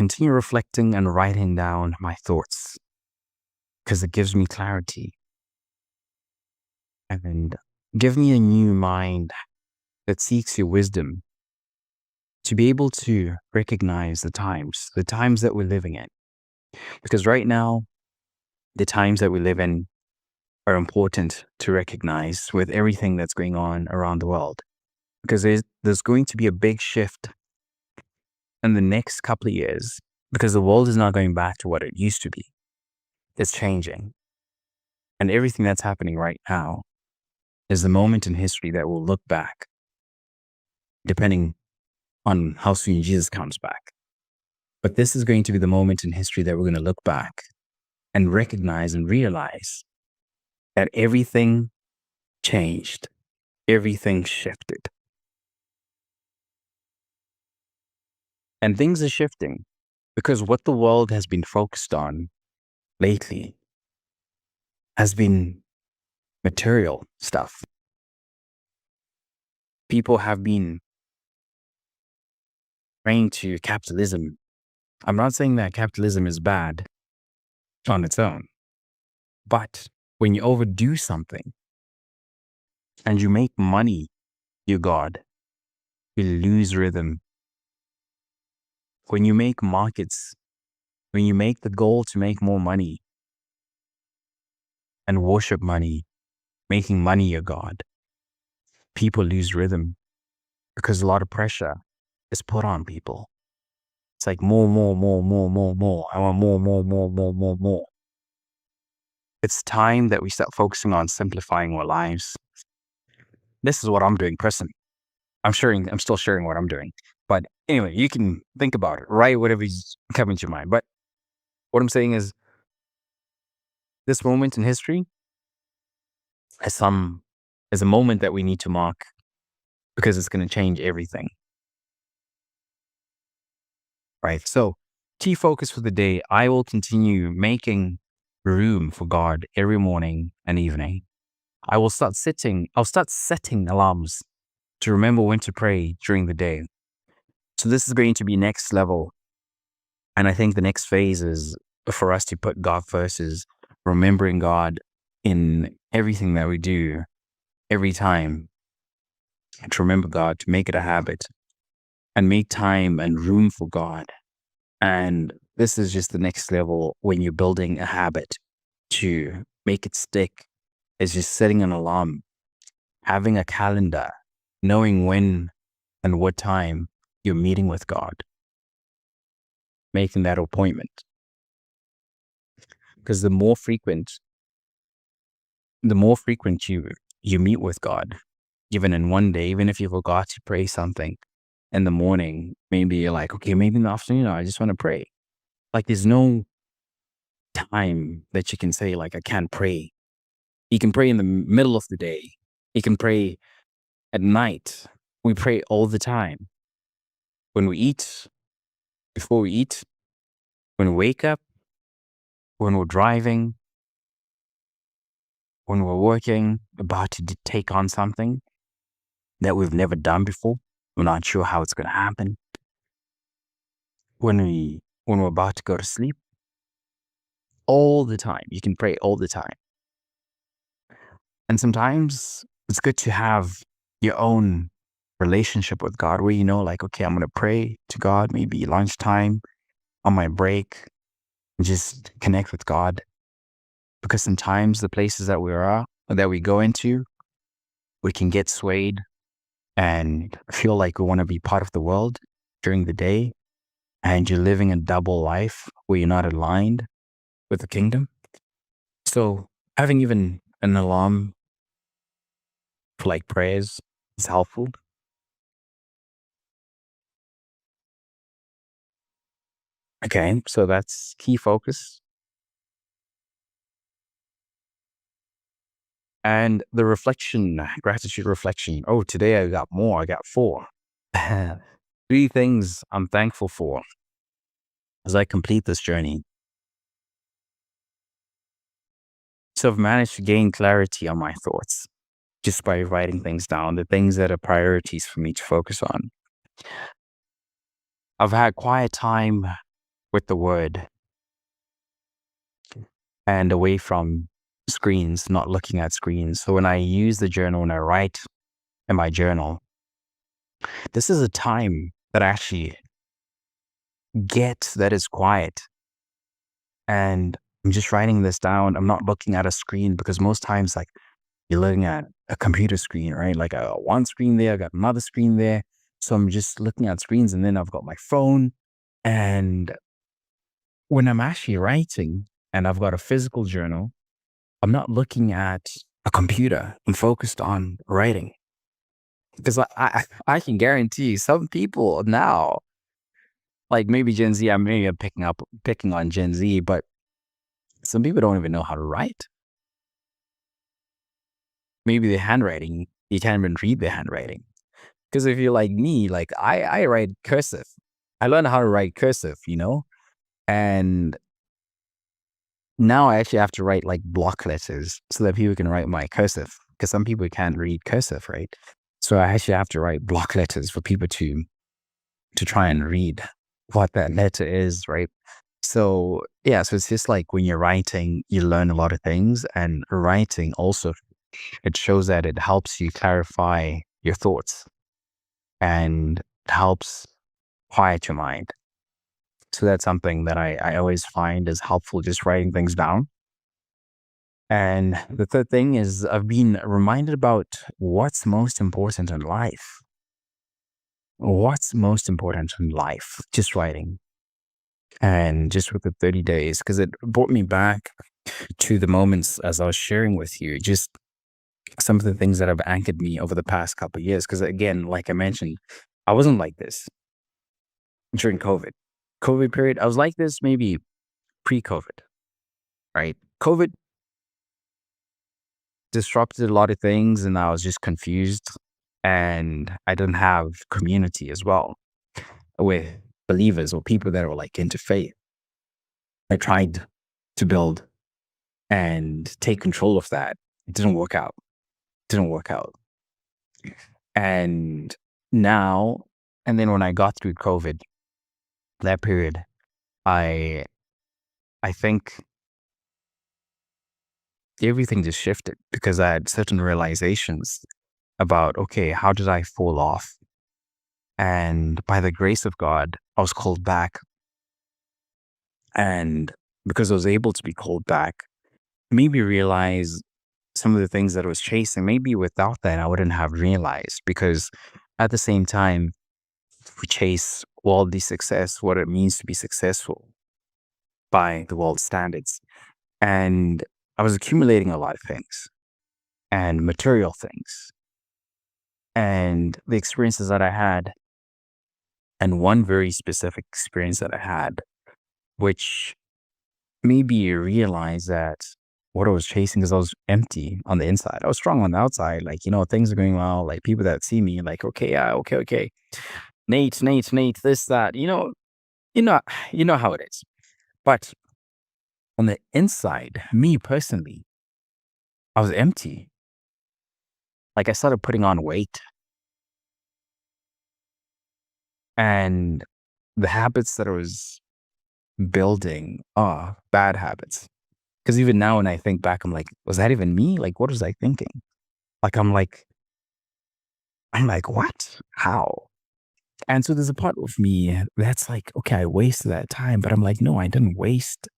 continue reflecting and writing down my thoughts because it gives me clarity and give me a new mind that seeks your wisdom to be able to recognize the times that we're living in. Because right now, the times that we live in are important to recognize with everything that's going on around the world. Because there's going to be a big shift in the next couple of years because the world is not going back to what it used to be. It's changing. And everything that's happening right now is the moment in history that we'll look back, depending on how soon Jesus comes back. But this is going to be the moment in history that we're going to look back and recognize and realize that everything changed, everything shifted. And things are shifting because what the world has been focused on lately has been material stuff. People have been praying to capitalism. I'm not saying that capitalism is bad on its own, but when you overdo something and you make money your God, you lose rhythm. When you make markets, when you make the goal to make more money and worship money, making money your God, people lose rhythm because a lot of pressure is put on people. It's like more. I want more. It's time that we start focusing on simplifying our lives. This is what I'm doing personally. I'm still sharing what I'm doing. But anyway, you can think about it, write whatever's coming to your mind. But what I'm saying is this moment in history is a moment that we need to mark because it's going to change everything. Right? So key focus for the day, I will continue making room for God every morning and evening. I'll start setting alarms to remember when to pray during the day. So this is going to be next level. And I think the next phase is for us to put God first, is remembering God in everything that we do every time. And to remember God, to make it a habit and make time and room for God. And this is just the next level when you're building a habit to make it stick. Is just setting an alarm, having a calendar, knowing when and what time you're meeting with God, making that appointment. Because the more frequent you meet with God, even in one day, even if you forgot to pray something in the morning, maybe you're like, okay, maybe in the afternoon, I just want to pray. Like there's no time that you can say like, I can't pray. You can pray in the middle of the day. You can pray at night. We pray all the time. When we eat, before we eat, when we wake up, when we're driving, when we're working, about to take on something that we've never done before. We're not sure how it's going to happen. When we're about to go to sleep, all the time. You can pray all the time. And sometimes it's good to have your own relationship with God where you know, like, okay, I'm going to pray to God, maybe lunchtime on my break, and just connect with God. Because sometimes the places that we go into, we can get swayed and feel like we want to be part of the world during the day, and you're living a double life where you're not aligned with the kingdom. So having even an alarm for like prayers is helpful. Okay, so that's key focus. And the gratitude reflection. Oh, today I got more. I got 4. 3 things I'm thankful for as I complete this journey. So I've managed to gain clarity on my thoughts just by writing things down, the things that are priorities for me to focus on. I've had quiet time with the word and away from screens, not looking at screens. So when I use the journal, when I write in my journal, this is a time that I actually get that is quiet. And I'm just writing this down. I'm not looking at a screen because most times, like, you're looking at a computer screen, right? Like, I got one screen there, I got another screen there. So I'm just looking at screens, and then I've got my phone. And when I'm actually writing and I've got a physical journal, I'm not looking at a computer. I'm focused on writing. Because I can guarantee some people now, like maybe Gen Z, I'm picking on Gen Z, but some people don't even know how to write. Maybe the handwriting, you can't even read the handwriting. Because if you're like me, like I write cursive. I learned how to write cursive, and now I actually have to write like block letters so that people can write my cursive. Because some people can't read cursive, right? So I actually have to write block letters for people to try and read what that letter is, right? So yeah, so it's just like when you're writing, you learn a lot of things, and writing also, it shows that it helps you clarify your thoughts and it helps quiet your mind. So that's something that I always find is helpful, just writing things down. And the third thing is I've been reminded about what's most important in life. What's most important in life? Just writing. And just with the 30 days, because it brought me back to the moments as I was sharing with you, just some of the things that have anchored me over the past couple of years. Because again, like I mentioned, I wasn't like this during COVID period. I was like this maybe pre-COVID, right? COVID disrupted a lot of things, and I was just confused, and I didn't have community as well with believers or people that were like into faith. I tried to build and take control of that. It didn't work out. Didn't work out. And now, and then when I got through COVID, that period, I I think everything just shifted because I had certain realizations about, okay, how did I fall off? And by the grace of God, I was called back. And because I was able to be called back, made me realize some of the things that I was chasing. Maybe without that, I wouldn't have realized, because at the same time, we chase worldly success, what it means to be successful by the world standards. And I was accumulating a lot of things and material things and the experiences that I had. And one very specific experience that I had, which made me realize that what I was chasing, because I was empty on the inside. I was strong on the outside. Like, things are going well. Like, people that see me, like, okay, yeah, okay. Nate, this, that, you know, you know how it is. But on the inside, me personally, I was empty. Like, I started putting on weight, and the habits that I was building are bad habits. Because even now, when I think back, I'm like, was that even me? Like, what was I thinking? Like, I'm like, what? How? And so there's a part of me that's like, okay, I wasted that time. But I'm like, no, I didn't waste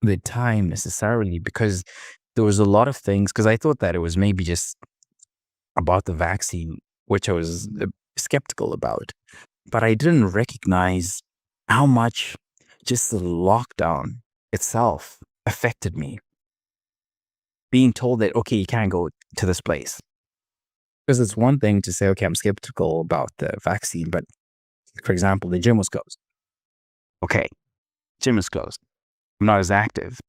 the time necessarily, because there was a lot of things. Because I thought that it was maybe just about the vaccine, which I was skeptical about. But I didn't recognize how much just the lockdown itself affected me. Being told that, okay, you can't go to this place. Because it's one thing to say, okay, I'm skeptical about the vaccine, but for example, the gym was closed. Okay, gym is closed. I'm not as active.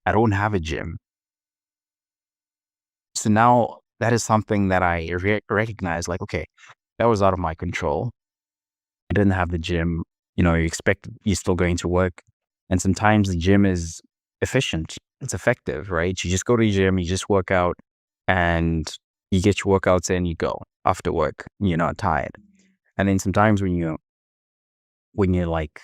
I don't have a gym. So now that is something that I recognize, like, okay, that was out of my control. I didn't have the gym. You expect you're still going to work. And sometimes the gym is efficient. It's effective, right? You just go to the gym, you just work out, and you get your workouts in, you go after work. You're not tired. And then sometimes when you're like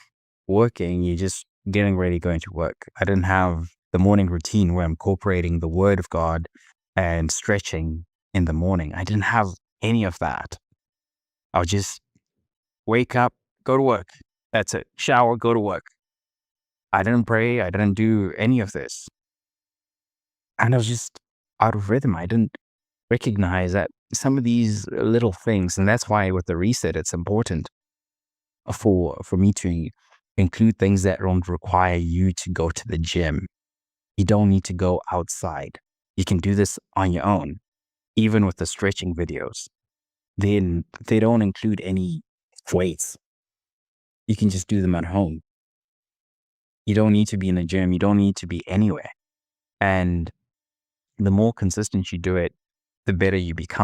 working, you're just getting ready, going to work. I didn't have the morning routine where I'm incorporating the word of God and stretching in the morning. I didn't have any of that. I'll just wake up, go to work. That's it. Shower, go to work. I didn't pray. I didn't do any of this. And I was just out of rhythm. I didn't recognize that some of these little things, and that's why with the reset, it's important for me to include things that don't require you to go to the gym. You don't need to go outside. You can do this on your own, even with the stretching videos. Then they don't include any weights. You can just do them at home. You don't need to be in the gym. You don't need to be anywhere. And the more consistent you do it, the better you become.